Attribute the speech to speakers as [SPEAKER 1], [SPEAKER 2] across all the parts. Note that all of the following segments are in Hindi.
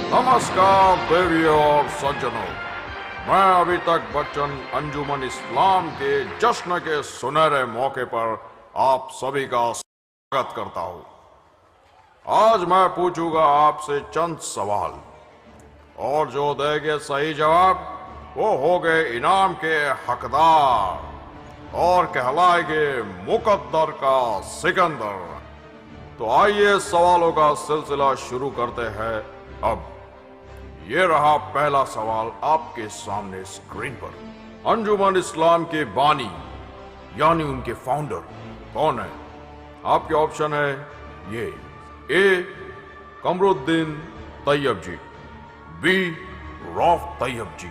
[SPEAKER 1] नमस्कार देवी और सज्जनों, मैं अभी तक बच्चन अंजुमन इस्लाम के जश्न के सुनहरे मौके पर आप सभी का स्वागत करता हूं। आज मैं पूछूंगा आपसे चंद सवाल और जो देंगे सही जवाब वो हो गए इनाम के हकदार और कहलाएंगे मुकद्दर का सिकंदर। तो आइए सवालों का सिलसिला शुरू करते हैं। अब ये रहा पहला सवाल आपके सामने स्क्रीन पर। अंजुमन इस्लाम के बानी यानी उनके फाउंडर कौन है? आपके ऑप्शन है ये: A Kamruddin Tayyab ji, B Rauf Tayyab ji,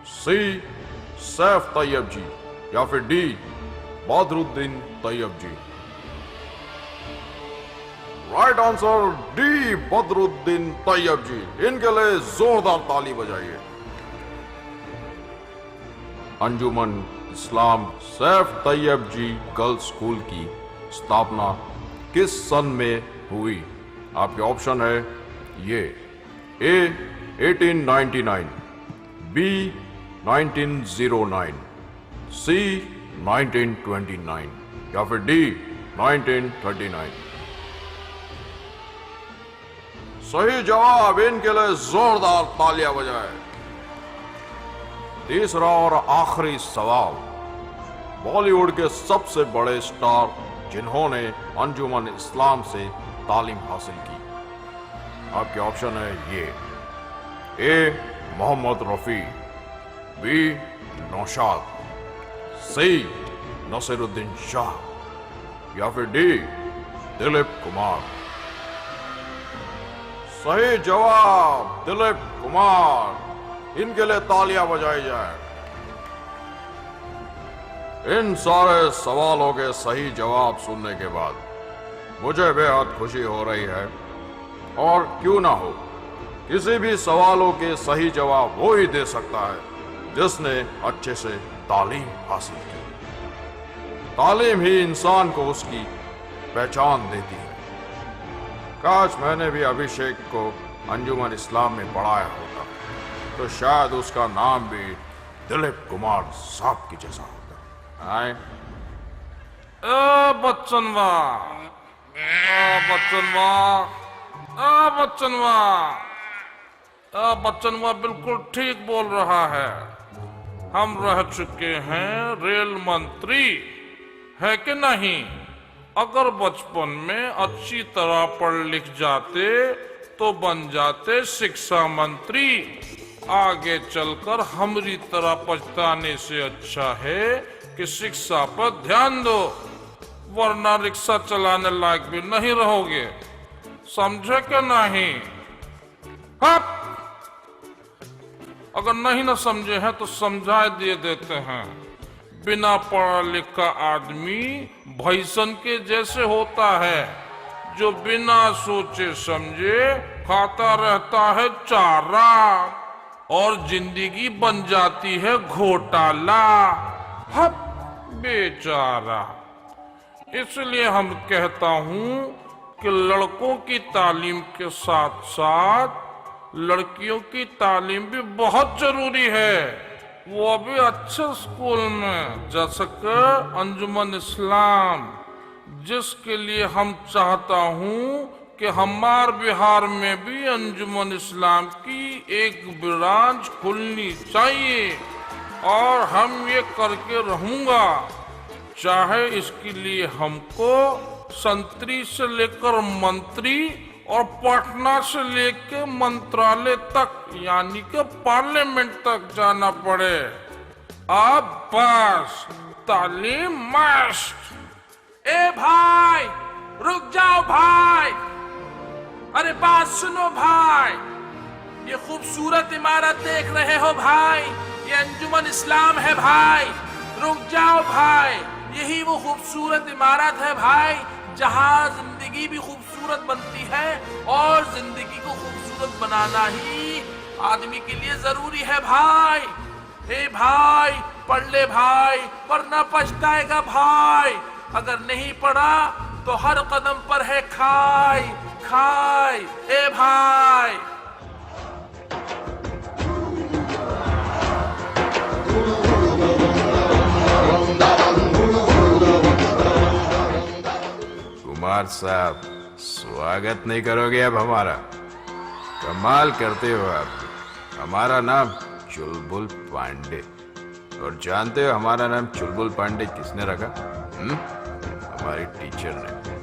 [SPEAKER 1] C Saif Tayyab ji या फिर D Badruddin Tayyab ji. Right answer D Badruddin Tayyab ji. इनके लिए जोरदार ताली बजाइए। अंजुमन इस्लाम सैफ तैयब जी गर्ल्स स्कूल की स्थापना किस सन में हुई? आपके ऑप्शन है ये: ए 1899, बी 1909, सी 1929 या फिर डी 1939। सही जवाब। इनके लिए जोरदार तालियां बजाएं। तीसरा और आखिरी सवाल। बॉलीवुड के सबसे बड़े स्टार जिन्होंने अंजुमन इस्लाम से तालीम हासिल की। आपके ऑप्शन है ये: ए मोहम्मद रफी, बी नौशाद, सी नसीरुद्दीन शाह या फिर डी दिलीप कुमार। सही जवाब दिलीप कुमार। इनके लिए तालियां बजाई जाए। इन सारे सवालों के सही जवाब सुनने के बाद मुझे बेहद खुशी हो रही है। और क्यों ना हो, किसी भी सवालों के सही जवाब वो ही दे सकता है जिसने अच्छे से तालीम हासिल की। तालीम ही इंसान को उसकी पहचान देती है। काश मैंने भी अभिषेक को अंजुमन इस्लाम में पढ़ाया होता तो शायद उसका नाम भी दिलीप कुमार साहब की जैसा होता। आए
[SPEAKER 2] बच्चनवा, बच्चनवा बिल्कुल ठीक बोल रहा है। हम रह चुके हैं रेल मंत्री, है कि नहीं? अगर बचपन में अच्छी तरह पढ़ लिख जाते तो बन जाते शिक्षा मंत्री। आगे चलकर हमारी तरह पछताने से अच्छा है कि शिक्षा पर ध्यान दो, वरना रिक्शा चलाने लायक भी नहीं रहोगे। समझे क्या नहीं? हप! अगर नहीं ना समझे हैं तो समझा दिए देते हैं। बिना पढ़ा लिखा आदमी भैंसन के जैसे होता है जो बिना सोचे समझे खाता रहता है चारा और जिंदगी बन जाती है घोटाला। हप बेचारा। इसलिए हम कहता हूँ कि लड़कों की तालीम के साथ साथ लड़कियों की तालीम भी बहुत जरूरी है, वो भी अच्छे स्कूल में, जैसे कि अंजुमन इस्लाम, जिसके लिए हम चाहता हूँ कि हमारे बिहार में भी अंजुमन इस्लाम की एक ब्रांच खुलनी चाहिए और हम ये करके रहूंगा, चाहे इसके लिए हमको संतरी से लेकर मंत्री और पटना से लेकर मंत्रालय तक यानी कि पार्लियामेंट तक जाना पड़े। अब बस तालीम मस्ट।
[SPEAKER 3] ए भाई रुक जाओ भाई, अरे बात सुनो भाई। ये खूबसूरत इमारत देख रहे हो भाई, ये अंजुमन इस्लाम है भाई। रुक जाओ भाई, यही वो खूबसूरत इमारत है भाई जहाँ जिंदगी भी खूबसूरत बनती है और जिंदगी को खूबसूरत बनाना ही आदमी के लिए जरूरी है भाई। हे भाई पढ़ ले भाई, वरना पछताएगा भाई। अगर नहीं पढ़ा तो हर कदम पर है खाई खाई। ए भाई
[SPEAKER 1] पवार साहब, स्वागत नहीं करोगे अब हमारा? कमाल करते हो आप। हमारा नाम चुलबुल पांडे। और जानते हो हमारा नाम चुलबुल पांडे किसने रखा? हमारी टीचर ने।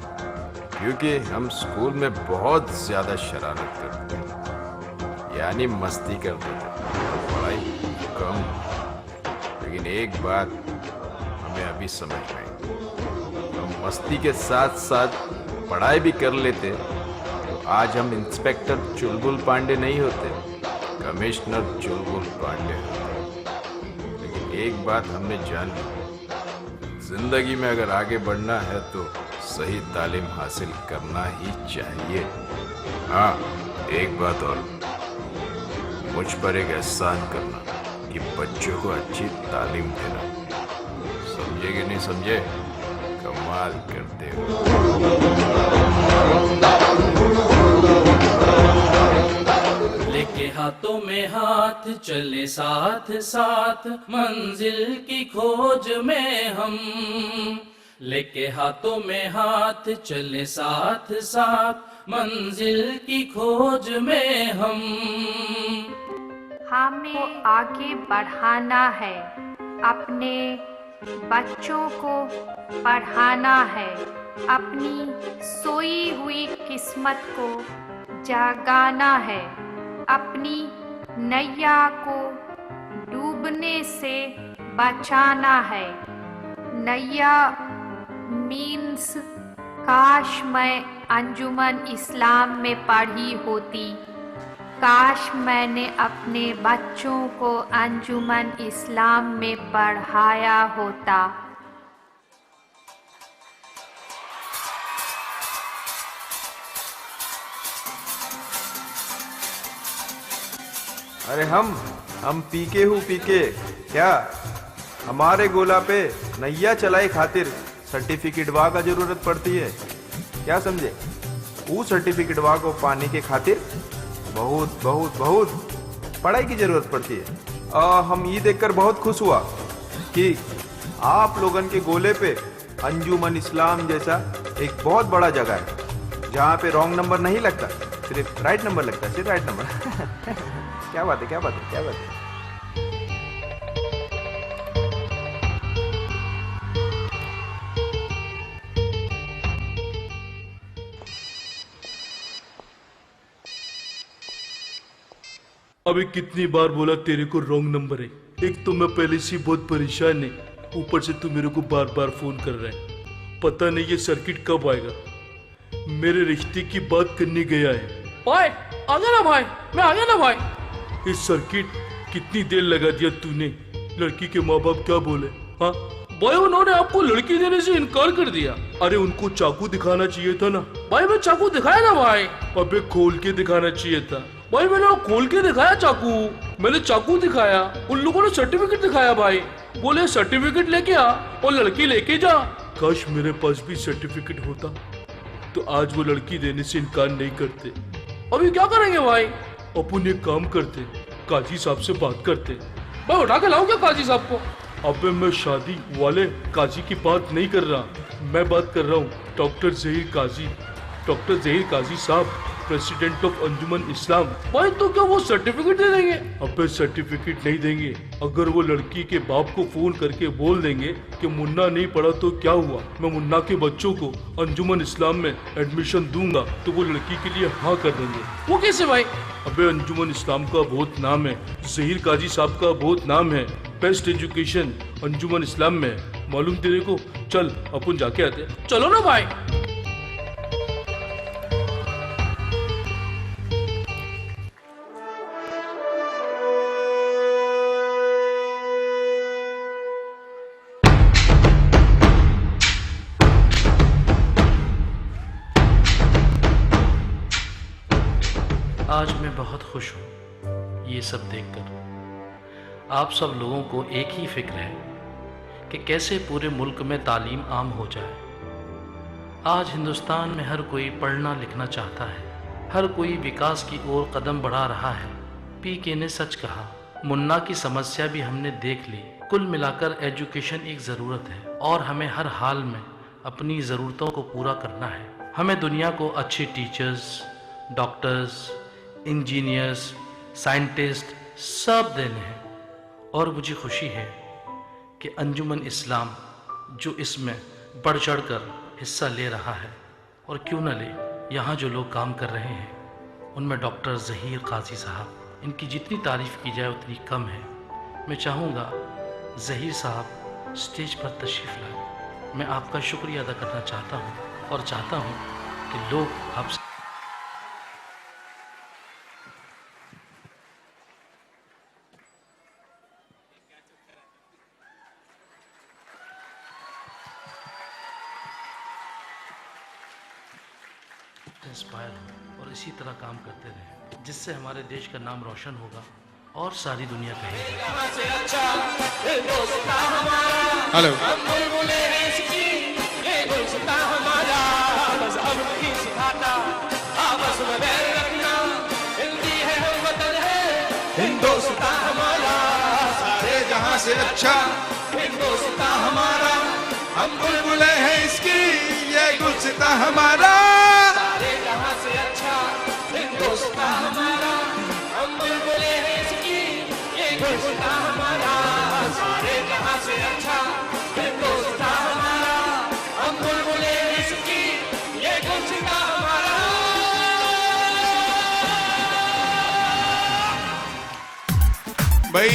[SPEAKER 1] क्योंकि हम स्कूल में बहुत ज्यादा शरारत करते थे, यानी मस्ती करते थे, और पढ़ाई कम। लेकिन एक बात हमें अभी समझ में आई, हम मस्ती के साथ साथ पढ़ाई भी कर लेते तो आज हम इंस्पेक्टर चुलबुल पांडे नहीं होते, कमिश्नर चुलबुल पांडे होते। लेकिन एक बात हमने जान ली, जिंदगी में अगर आगे बढ़ना है तो सही तालीम हासिल करना ही चाहिए। हाँ, एक बात और, मुझ पर एक एहसान करना कि बच्चों को अच्छी तालीम देना। समझे कि नहीं समझे? कमाल करते हो।
[SPEAKER 4] लेके हाथों में हाथ चले साथ साथ मंजिल की खोज में हम। लेके हाथों में हाथ चले साथ साथ मंजिल की खोज में हम।
[SPEAKER 5] हमें आगे बढ़ाना है, अपने बच्चों को पढ़ाना है, अपनी सोई हुई किस्मत को जगाना है, अपनी नैया को डूबने से बचाना है। नैया मीन्स काश मैं अंजुमन इस्लाम में पढ़ी होती, काश मैंने अपने बच्चों को अंजुमन इस्लाम में पढ़ाया होता।
[SPEAKER 6] अरे हम पीके हूँ पीके क्या? हमारे गोला पे नैया चलाई खातिर सर्टिफिकेट वा का जरूरत पड़ती है, क्या समझे? वो सर्टिफिकेट वा को पाने के खातिर बहुत बहुत बहुत पढ़ाई की जरूरत पड़ती है। हम ये देखकर बहुत खुश हुआ कि आप लोगन के गोले पे अंजुमन इस्लाम जैसा एक बहुत बड़ा जगह है जहाँ पे रॉन्ग नंबर नहीं लगता, सिर्फ राइट नंबर लगता है, सिर्फ राइट नंबर। क्या बात है, क्या बात है, क्या बात है।
[SPEAKER 7] अबे कितनी बार बोला तेरे को रॉन्ग नंबर है। एक तो मैं पहले से बहुत परेशान है, ऊपर से तू मेरे को बार बार फोन कर रहा है। पता नहीं ये सर्किट कब आएगा। मेरे रिश्ते की बात करने गया है।
[SPEAKER 4] भाई आ गया ना भाई, मैं आ गया ना भाई।
[SPEAKER 7] ये सर्किट कितनी देर लगा दिया तूने? लड़की के माँ बाप क्या बोले? हाँ
[SPEAKER 4] भाई उन्होंने आपको लड़की देने से इनकार कर दिया।
[SPEAKER 7] अरे उनको चाकू दिखाना चाहिए था ना।
[SPEAKER 4] भाई मैं चाकू दिखाया ना भाई।
[SPEAKER 7] अबे खोल के दिखाना चाहिए था।
[SPEAKER 4] भाई मैंने खोल के दिखाया चाकू, मैंने चाकू दिखाया, उन लोगों ने सर्टिफिकेट दिखाया। भाई बोले सर्टिफिकेट लेके आ और लड़की लेके जा।
[SPEAKER 7] काश मेरे पास भी सर्टिफिकेट होता तो आज वो लड़की देने से इनकार नहीं करते।
[SPEAKER 4] अभी क्या करेंगे भाई?
[SPEAKER 7] अपन एक काम करते, काजी साहब से बात करते।
[SPEAKER 4] भाई उठा के लाऊं क्या काजी साहब को?
[SPEAKER 7] अबे मैं शादी वाले काजी की बात नहीं कर रहा, मैं बात कर रहा हूँ डॉक्टर जहीर काजी। डॉक्टर जहीर काजी साहब, प्रेसिडेंट ऑफ अंजुमन इस्लाम।
[SPEAKER 4] भाई तो क्या वो सर्टिफिकेट दे देंगे?
[SPEAKER 7] अबे सर्टिफिकेट नहीं देंगे। अगर वो लड़की के बाप को फोन करके बोल देंगे कि मुन्ना नहीं पढ़ा तो क्या हुआ, मैं मुन्ना के बच्चों को अंजुमन इस्लाम में एडमिशन दूंगा, तो वो लड़की के लिए हाँ कर देंगे।
[SPEAKER 4] वो कैसे भाई?
[SPEAKER 7] अबे अंजुमन इस्लाम का बहुत नाम है, जहीर काजी साहब का बहुत नाम है, बेस्ट एजुकेशन अंजुमन इस्लाम में, मालूम तेरे को? चल अपन जाके आते।
[SPEAKER 4] चलो ना भाई।
[SPEAKER 8] आज मैं बहुत खुश हूँ ये सब देखकर। आप सब लोगों को एक ही फिक्र है कि कैसे पूरे मुल्क में तालीम आम हो जाए। आज हिंदुस्तान में हर कोई पढ़ना लिखना चाहता है, हर कोई विकास की ओर कदम बढ़ा रहा है। पीके ने सच कहा, मुन्ना की समस्या भी हमने देख ली। कुल मिलाकर एजुकेशन एक ज़रूरत है और हमें हर हाल में अपनी ज़रूरतों को पूरा करना है। हमें दुनिया को अच्छे टीचर्स, डॉक्टर्स, इंजीनियर्स, साइंटिस्ट सब देने हैं। और मुझे खुशी है कि अंजुमन इस्लाम जो इसमें बढ़ चढ़ कर हिस्सा ले रहा है, और क्यों न ले, यहाँ जो लोग काम कर रहे हैं उनमें डॉक्टर ज़हीर काजी साहब, इनकी जितनी तारीफ़ की जाए उतनी कम है। मैं चाहूँगा ज़हीर साहब स्टेज पर तशरीफ़ लाएं। मैं आपका शुक्रिया अदा करना चाहता हूँ और चाहता हूँ कि लोग आपसे इंस्पायर हो और इसी तरह काम करते रहें, जिससे हमारे देश का नाम रोशन होगा और सारी दुनिया कहेगी।
[SPEAKER 9] हेलो।
[SPEAKER 10] हिंदुस्तान हमारा सारे जहां से अच्छा, हिंदुस्तान हमारा, हम बुलबुलें हैं इसकी, ये गुलसिता हमारा। सारे जहां से अच्छा हिंदुस्तान हमारा, हम बुलबुलें हैं इसकी, ये गुलसिता हमारा। सारे जहां से अच्छा हिंदुस्तान हमारा, हम बुलबुलें हैं इसकी, ये गुलसिता हमारा। भाई